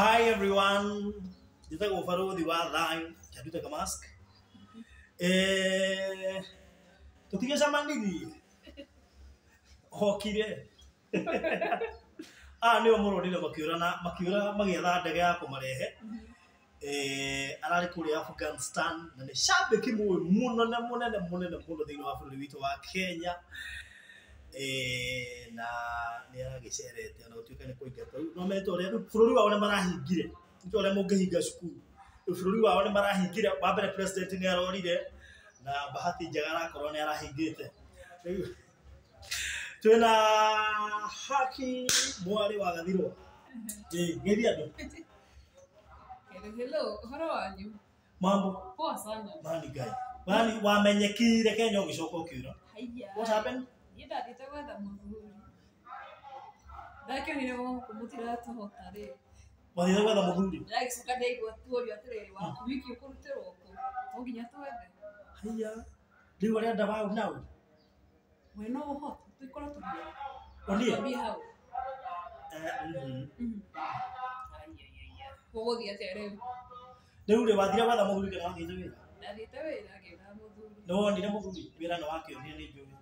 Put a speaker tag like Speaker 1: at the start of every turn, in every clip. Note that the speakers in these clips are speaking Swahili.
Speaker 1: Hi everyone. Njĩtagwo Barũthi wa thayũ. Njandutaga mask. Tũtigĩcemanirie. Hokire. Nĩo mũronire makiũra magĩetha ndege ya kũmarehe. Ararĩ kũrĩa Afghanistan na nĩ shabiki mũnene mũno thĩinĩ wa bũrũri witũ wa Kenya. Na nĩ aragĩcerete na gũtuĩka nĩ kũingata no metwo ũrĩa bũrũri wao nĩ marahingire nĩ ũrĩa mũngĩhinga cukuru bũrũri wao nĩ marahingire wa mbere president nĩ arorire na bahati njega arakorwo nĩ arahingĩte twĩna Haki mwarĩ wa Gathirwa ngeithi andũ
Speaker 2: hello horo wanyu
Speaker 1: mambo
Speaker 2: poa sana
Speaker 1: mani ngai mani wamenyekire Kenya ũgĩcoka ũkiura what happened
Speaker 2: Ndagĩte gwetha mũthuri. Ndakĩonire kũmũtira tũhota rĩ.
Speaker 1: Wathire gwetha mũthuri.
Speaker 2: Ndagĩcoka ndaigua tuorio atĩrĩrĩ waku wiki ũkũrutĩrwo kũ. No nginya twethe.
Speaker 1: Haya. Rĩu arenda wau naũ.
Speaker 2: We no ũhota twĩkora tũria.
Speaker 1: Ondia.
Speaker 2: Twambie hau. Gũgũthiĩ atĩa rĩu.
Speaker 1: Rĩu rĩ wathire gwetha mũthuri kana wathiĩte wĩra?
Speaker 2: Ndathiĩte wĩra ngĩetha mũthuri.
Speaker 1: Nĩ wonire mũthuri wĩra nĩ wakĩonire nĩ njũĩ.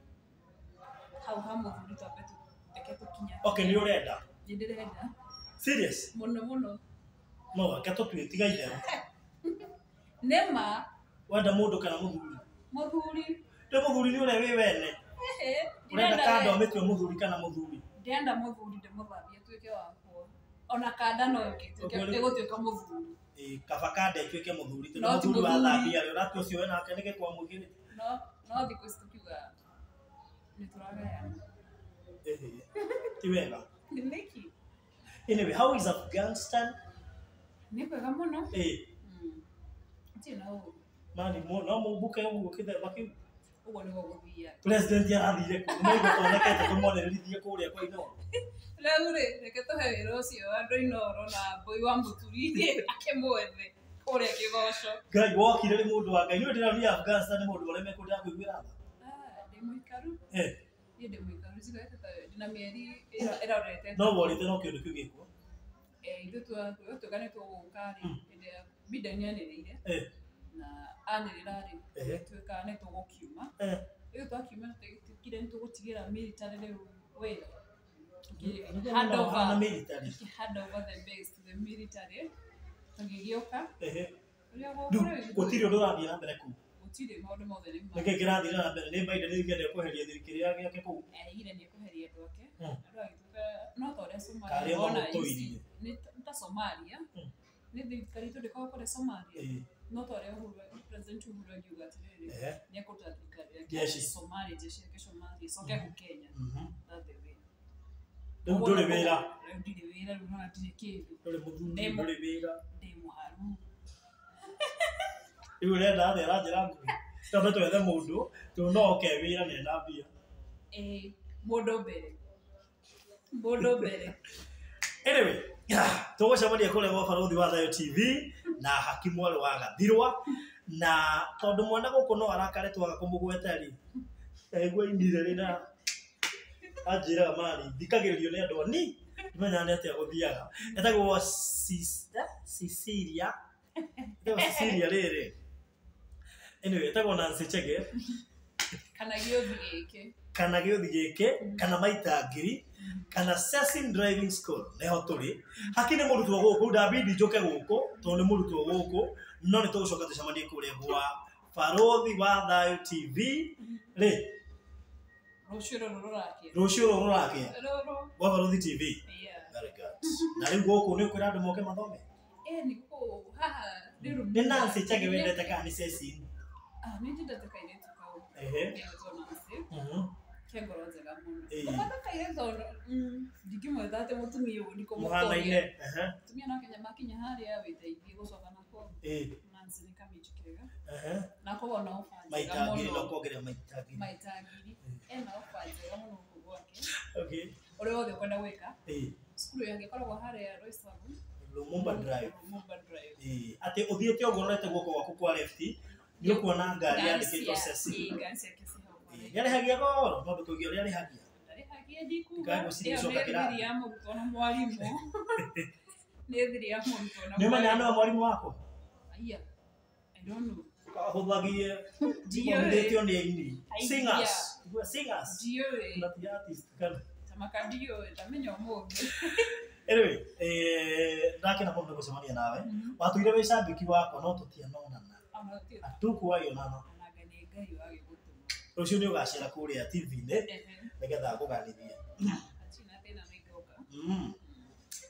Speaker 2: Hau ha mũthuri twambe tũteke tũkinya.
Speaker 1: Okay nĩ ũrenda?
Speaker 2: Nĩ ndĩrenda.
Speaker 1: Serious?
Speaker 2: Mũno.
Speaker 1: No reke tũtwĩtiga itherũ.
Speaker 2: Nĩma.
Speaker 1: Wenda mũndũ kana mũthuri?
Speaker 2: Mũthuri.
Speaker 1: Nĩ mũthuri nĩ ũrĩa wĩ wene. Ũrenda kanda ũmĩtue mũthuri kana mũthuri?
Speaker 2: Ndĩrenda mũthuri ndĩmũthambie tuĩke wakwa. Ona kanda no ĩgũtuĩka mũthuri.
Speaker 1: Kaba kanda ĩtuĩke mũthuri tondũ mũthuri wa thambia rĩ ũratua ũcio we nake nĩkĩ kwa mũigĩrĩte.
Speaker 2: No thikũ ici tukiuga nĩtũragayana.
Speaker 1: Ti wega.
Speaker 2: Nĩkĩ?
Speaker 1: Anyway, how is Afghanistan?
Speaker 2: Nĩ kwega mũno. Ndirĩ na ũru.
Speaker 1: Mani no mũbuke ũguo kĩthemba kĩu.
Speaker 2: Ũguo nĩguo gũthiaga.
Speaker 1: President arathire kũ nĩ gũtonekete tũmonerithie kũrĩa kwa Inoro.
Speaker 2: Rĩu rĩ reke tũhe wĩra ũcio andũ Inoro na mbũi wa mũturi akĩmwethe kũrĩa Kĩgoco. Ngai
Speaker 1: wokire nĩ mũndũ wa Ngai nĩ ndĩramenya Afghanistan nĩ mũndũ ũrĩa mekũrĩa kũiguĩra tha.
Speaker 2: Ndĩ mũikaru. Niĩ ndĩ mũikaru cigarĩte ta ndĩna mĩeri ĩrorete.
Speaker 1: No worĩte no kĩndũ kĩu gĩkwo.
Speaker 2: Ithuĩ tuoganĩtwo gũka rĩ hĩndĩ ya Biden anĩrĩire na anĩrĩra rĩ tuĩka nĩ tũgũkiuma. Rĩu twakiuma tũkire nĩ tũgũtigĩra military rĩu wĩra. Hand over the base to the military. Tũgĩgĩũka.
Speaker 1: Gũtirĩ ũndũ ũrathiĩ na mbere kũu.
Speaker 2: Gũtirĩ maũndũ mothe nĩ
Speaker 1: nĩkĩ kĩrathiĩ na mbere nĩ Biden nĩngĩenda kweheria thirikari yake kũu.
Speaker 2: Ire nĩ kweheria andũ ake. Andũ agĩtuĩka no ta ũrĩa Somalia ona nĩ ta Somalia. Nĩ thirikari tũndĩkorwo kũrĩa Somalia. No ta ũrĩa President Uhuru akiuga atĩrĩrĩ nĩ ekũruta thirikari yake Somalia jeshi yake Somalia icoke ku Kenya.
Speaker 1: Rĩu ndũrĩ wĩra.
Speaker 2: Rĩu ndirĩ wĩra rĩu no ndirĩ kĩndũ.
Speaker 1: Ndũrĩ mũthuri ndũrĩ wĩra.
Speaker 2: Ndĩ mũharu.
Speaker 1: Rĩu ũrenda atĩa aranjĩra nguo. Twambe twethe mũndũ tũnoke wĩra na ena mbia.
Speaker 2: Mũndũ mbere.
Speaker 1: Anyway, tũgũcemania kũrĩa gwa Barũthi wa Thayũ TV na Haki mwarĩ wa Gathirwa na tondũ mwana gũkũ no arakare twaga kũmũgweta rĩ. Aigua inire rĩ na anjĩraga mani thikagĩrĩrio nĩ andũ ani ndimenya nĩ atĩa gũthiaga. Etagwo Cecilia. Cecilia rĩrĩ. Anyway, etagwo Nancy Chege. Kana gĩũthi gĩkĩ kana maita ngiri kana Session Driving School nĩho tũrĩ. Haki nĩ mũrutwo gũkũ ndabidi njoke gũkũ tondũ nĩ mũrutwo gũkũ no nĩ tũgũcoka tũcemanie kũrĩa gwa Barũthi wa Thayũ TV rĩ rũciũ rũrakĩa gwa Barũthi TV. Very good. Na rĩu gũkũ nĩ kwĩra andũ moke mathome. Nĩ Nancy Chege wendete kana nĩ Session?
Speaker 2: Nĩ ndendete kairĩtu kau. Kĩngoro njega mũno. Ũbata kairĩtu ndingĩmwetha atĩ mũtumia ũguo ndikũmũkoria. Mũtumia no Kenya makinya harĩa wĩteithie gũcoka nako. Nancy nĩ kamĩnji kega. Na koguo no ũbata
Speaker 1: maita ngiri no kuongerera maita ngiri.
Speaker 2: Ena ofa njega mũno gũkũ gwake. Ũrĩa wothe ũkwenda gwĩka. Cukuru yake ĩkoragwo harĩa Roysambu.
Speaker 1: Lumumba Drive. Atĩ ũthiĩte ũguo ũrorete guoko gwaku kwa left nĩ ũkuona ngari yandĩkĩtwo Session. Nĩarĩhagia goro tondũ tũgĩ ũrĩa arĩhagia.
Speaker 2: Ndarĩhagia ndikuga. Ndio nĩ ya mũrutwo na mwarimũ. Nethiri ya muntu na.
Speaker 1: Nĩ menya no mwarimu wako?
Speaker 2: Aya. I don't know.
Speaker 1: Kahũthagie ndĩtio nĩ aini. Singers. Singers.
Speaker 2: Ndiyo.
Speaker 1: Na ti artist kana.
Speaker 2: Tamaka ndiyo, tamenya mũndũ.
Speaker 1: Anyway, ndakena mũno gũcemania nawe. Watuire wĩ cambĩki wakwa no tũtianonana. Hatukuwaionana.
Speaker 2: Ngai wagĩgũtũma.
Speaker 1: Rũciũ nĩ ũgacera kũrĩa TV-inĩ nĩgetha ngũganithie.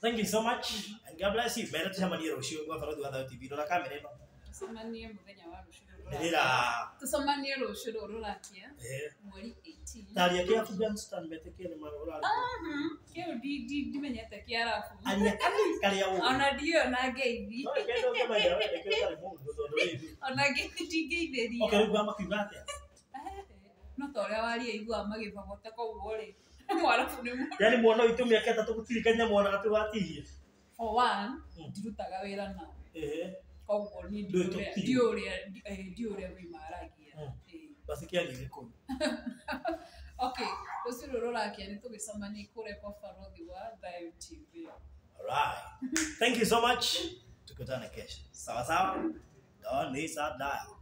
Speaker 1: Thank you so much and God bless you. Mbere tucemanie rũciũ gwa Barũthi wa Thayũ TV. Rora kamera ĩno.
Speaker 2: Tucemanie mũthenya wa rũciũ.
Speaker 1: Ndĩrĩra.
Speaker 2: Tucemanie rũciũ rũrakia. Mweri 18.
Speaker 1: Taria kia Afghanistan metĩkie nĩ marũra.
Speaker 2: Kĩu ndimenyete kĩa arabu.
Speaker 1: Anya karĩa ũũ.
Speaker 2: Ona ndiyo na ngeithi.
Speaker 1: No kendo kemanya wewe kĩo kari mũndũ tondũ rĩthi.
Speaker 2: Ona ngeithi ndingeitheria.
Speaker 1: Okay, rĩu makiuga atĩa?
Speaker 2: No ta ũrĩa waria igua magĩbagota koguo rĩ. Mwarabu nĩ mũndũ.
Speaker 1: Yaani mwana witũ mĩaka ĩtatũ gũtirikania mwana gatĩwatirie.
Speaker 2: For one, ndirutaga wĩra nao. Koguo ni ndiũrĩa wĩmaragia.
Speaker 1: Basi kĩaria gĩkũyũ.
Speaker 2: Okay, rũciũ rũrakia nĩ tũgĩcemania kũrĩa kwa Barũthi wa Thayũ TV.
Speaker 1: Alright. Thank you so much. Tukutane kesho. Sawa sawa. Don't miss a dial.